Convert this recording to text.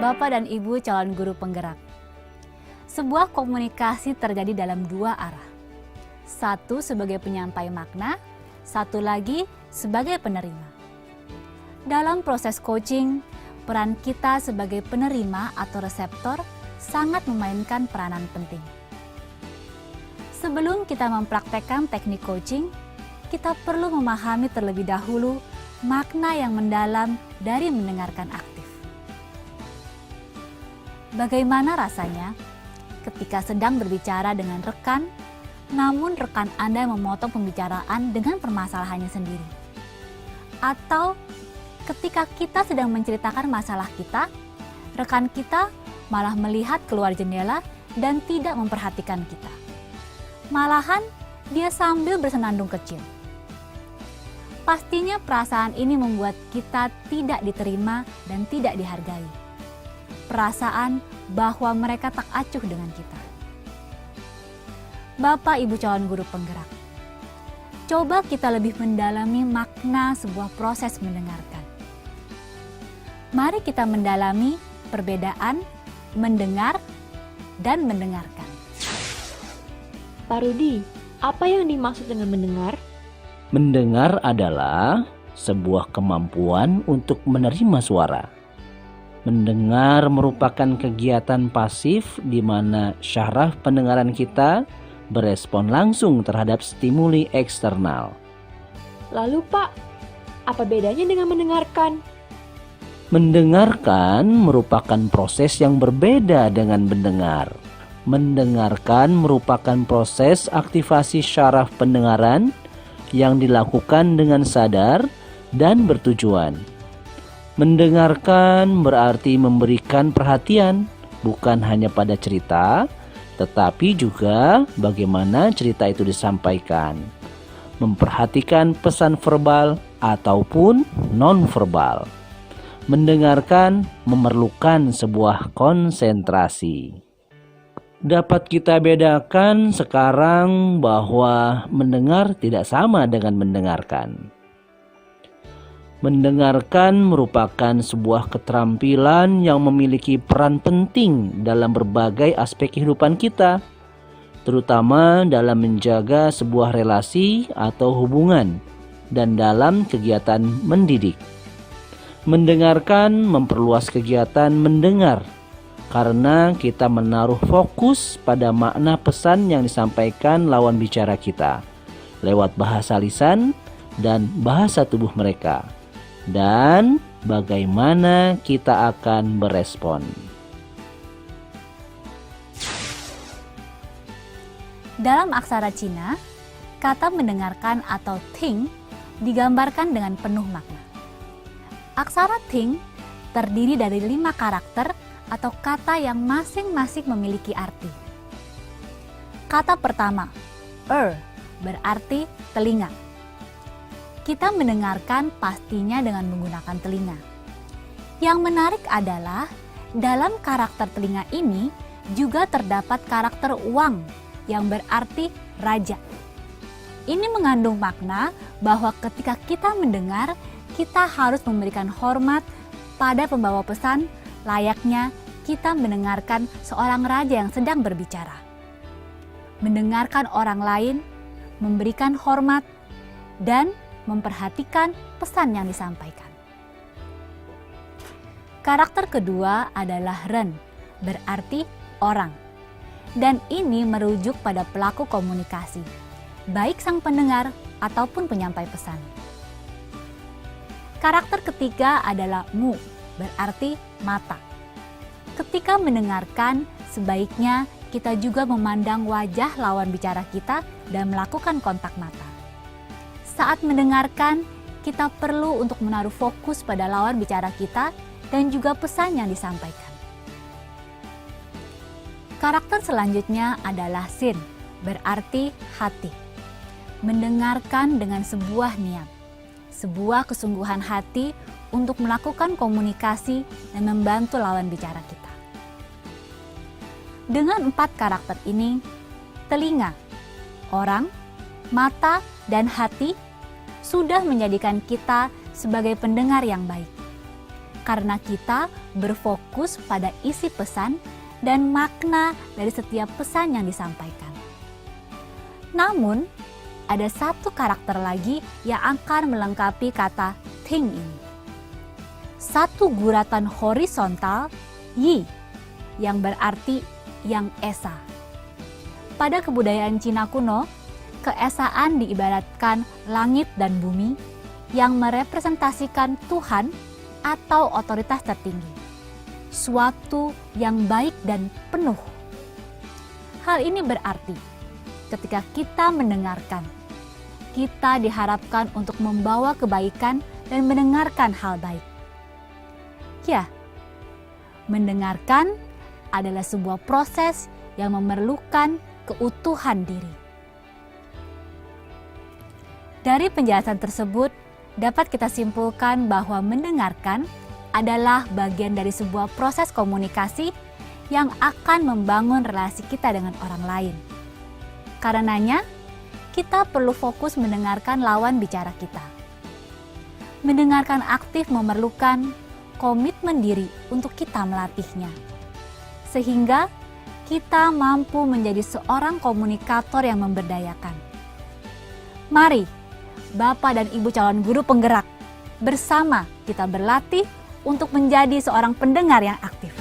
Bapak dan Ibu calon guru penggerak. Sebuah komunikasi terjadi dalam dua arah. Satu sebagai penyampai makna, satu lagi sebagai penerima. Dalam proses coaching, peran kita sebagai penerima atau reseptor sangat memainkan peranan penting. Sebelum kita mempraktekkan teknik coaching, kita perlu memahami terlebih dahulu makna yang mendalam dari mendengarkan aktif. Bagaimana rasanya ketika sedang berbicara dengan rekan, namun rekan Anda memotong pembicaraan dengan permasalahannya sendiri? Atau ketika kita sedang menceritakan masalah kita, rekan kita malah melihat keluar jendela dan tidak memperhatikan kita. Malahan dia sambil bersenandung kecil. Pastinya perasaan ini membuat kita tidak diterima dan tidak dihargai. Perasaan bahwa mereka tak acuh dengan kita. Bapak Ibu calon guru penggerak, coba kita lebih mendalami makna sebuah proses mendengarkan. Mari kita mendalami perbedaan mendengar dan mendengarkan. Pak Rudi, apa yang dimaksud dengan mendengar? Mendengar adalah sebuah kemampuan untuk menerima suara. Mendengar merupakan kegiatan pasif di mana syaraf pendengaran kita berespon langsung terhadap stimuli eksternal. Lalu Pak, apa bedanya dengan mendengarkan? Mendengarkan merupakan proses yang berbeda dengan mendengar. Mendengarkan merupakan proses aktivasi syaraf pendengaran yang dilakukan dengan sadar dan bertujuan. Mendengarkan berarti memberikan perhatian bukan hanya pada cerita, tetapi juga bagaimana cerita itu disampaikan. Memperhatikan pesan verbal ataupun non-verbal. Mendengarkan memerlukan sebuah konsentrasi. Dapat kita bedakan sekarang bahwa mendengar tidak sama dengan mendengarkan. Mendengarkan merupakan sebuah keterampilan yang memiliki peran penting dalam berbagai aspek kehidupan kita, terutama dalam menjaga sebuah relasi atau hubungan dan dalam kegiatan mendidik. Mendengarkan memperluas kegiatan mendengar karena kita menaruh fokus pada makna pesan yang disampaikan lawan bicara kita lewat bahasa lisan dan bahasa tubuh mereka, dan bagaimana kita akan berespon. Dalam aksara Cina, kata mendengarkan atau ting digambarkan dengan penuh makna. Aksara ting terdiri dari 5 karakter atau kata yang masing-masing memiliki arti. Kata pertama, berarti telinga. Kita mendengarkan pastinya dengan menggunakan telinga. Yang menarik adalah dalam karakter telinga ini juga terdapat karakter wang yang berarti raja. Ini mengandung makna bahwa ketika kita mendengar, kita harus memberikan hormat pada pembawa pesan layaknya kita mendengarkan seorang raja yang sedang berbicara. Mendengarkan orang lain, memberikan hormat, dan memperhatikan pesan yang disampaikan. Karakter kedua adalah ren, berarti orang. Dan ini merujuk pada pelaku komunikasi, baik sang pendengar ataupun penyampai pesan. Karakter ketiga adalah mu, berarti mata. Ketika mendengarkan, sebaiknya kita juga memandang wajah lawan bicara kita dan melakukan kontak mata. Saat mendengarkan, kita perlu untuk menaruh fokus pada lawan bicara kita dan juga pesan yang disampaikan. Karakter selanjutnya adalah sin, berarti hati. Mendengarkan dengan sebuah niat, sebuah kesungguhan hati untuk melakukan komunikasi dan membantu lawan bicara kita. Dengan 4 karakter ini, telinga, orang, mata, dan hati sudah menjadikan kita sebagai pendengar yang baik. karena kita berfokus pada isi pesan dan makna dari setiap pesan yang disampaikan. Namun, ada satu karakter lagi yang akan melengkapi kata think ini. Satu guratan horizontal, yi, yang berarti yang esa. Pada kebudayaan Cina kuno, keesaan diibaratkan langit dan bumi yang merepresentasikan Tuhan atau otoritas tertinggi, suatu yang baik dan penuh. Hal ini berarti ketika kita mendengarkan, kita diharapkan untuk membawa kebaikan dan mendengarkan hal baik. Ya, mendengarkan adalah sebuah proses yang memerlukan keutuhan diri. Dari penjelasan tersebut, dapat kita simpulkan bahwa mendengarkan adalah bagian dari sebuah proses komunikasi yang akan membangun relasi kita dengan orang lain. Karenanya, kita perlu fokus mendengarkan lawan bicara kita. Mendengarkan aktif memerlukan komitmen diri untuk kita melatihnya, sehingga kita mampu menjadi seorang komunikator yang memberdayakan. Mari, Bapak dan Ibu calon guru penggerak, bersama kita berlatih untuk menjadi seorang pendengar yang aktif.